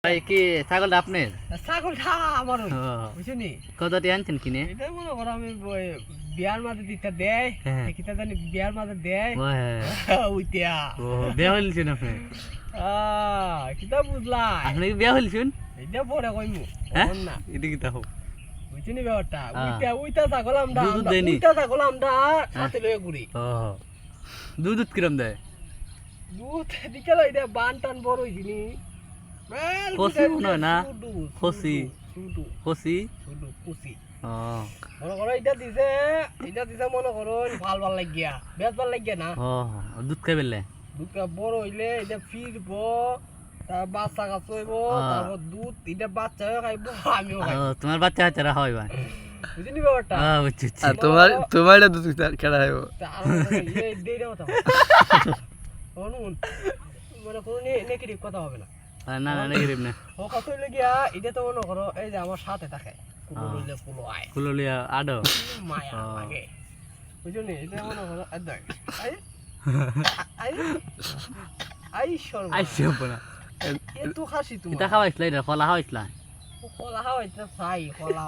ভাই কি ছাগলটা আপনার? ছাগলটা আমার বুঝছেনি কতটি আনছেন কিনে? এটা মনে করো আমি বিয়ার মাঝে দিতে দেয় কিতা জানি বিয়ার মাঝে দেয় ওইটা ও বিয়া হইলছেন আপনি? কিতা বুঝলা আপনি কি বিয়া হইলছেন? এটা পরে কইমু হ্যাঁ না এটা কিতা হোক বুঝছেনি ব্যাপারটা ওইটা ছাগল আমরা দুধ দেয়নি? ওইটা ছাগল আমরা সাথে লয়ে ঘুরি ও দুধ কিরম দেয়? দুধ দিকে লই দে বান টান বড় হইছিনি খসি মনে হয় না? খসি খসি কুসি ও মনে করো এটা দিছে মনে করো ভাল লাগিয়া বেশ ভাল লাগিয়া না ও দুধ খাই বেলে দুধটা বড় হইলে এটা ফিরবো তার বাচ্চা কাছ হইব তারপর দুধ এটা বাচ্চা খাইবো আমিও খাইবো তোমার বাচ্চা হাচারা হয় ভাই বুঝিনি ব্যাপারটা বুঝছি আর তোমার এটা দুধ কেডা খাইবো এই দেই দাও তো অনুন মানে কোনো নেগেটিভ কথা হবে না না না নেগেটিভ না ও কত হইলে গিয়া এটা তো মনে করো এই যে আমার সাথে থাকে কুলো হইলে কুলো আয় কুললিয়া আডো মায়া লাগে বুঝলি এটা মনে করো দেখ আই আই আই শর্মা আইছি না এত খাসি তুমি এটা খাওয়াইছলা এটা কলা খাওয়াইছলা কলা খাওয়াইতে চাই কলা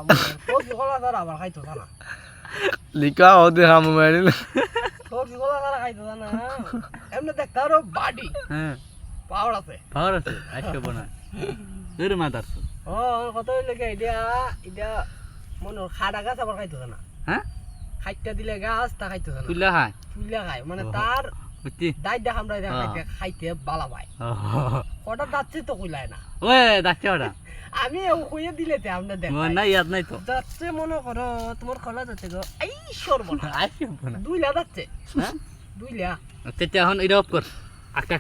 কলা তার আবার খাইতো না লিকা ওদের হাম মারিল কলা তারা খাইতো না এমনি দেখ তারও বাডি হ্যাঁ পাওয়ার আছে পাওয়ার আছে আইছি না এর মাদার ও কত হইলে কি এটা মনে খাড়া গাছ আবার খাইতো না হ্যাঁ খাইতে দিলে গাছ তা খাইতো না তুইলা খায় তুইলা খায় মানে তার বুঝছি দাই দেখ আমরা খাইতে বালা পাই ওটা যাচ্ছে তো কইলায় না ওই যাচ্ছে ওটা আমি কইয়ে দিলে তে আমরা দেখ না ইয়াদ নাই তো যাচ্ছে মনে করো তোমার খোলা যাচ্ছে গো এই সর্বনা আইছি না দুইলা যাচ্ছে হ্যাঁ দুইলা তেতিয়া এখন এটা অফ কর আকা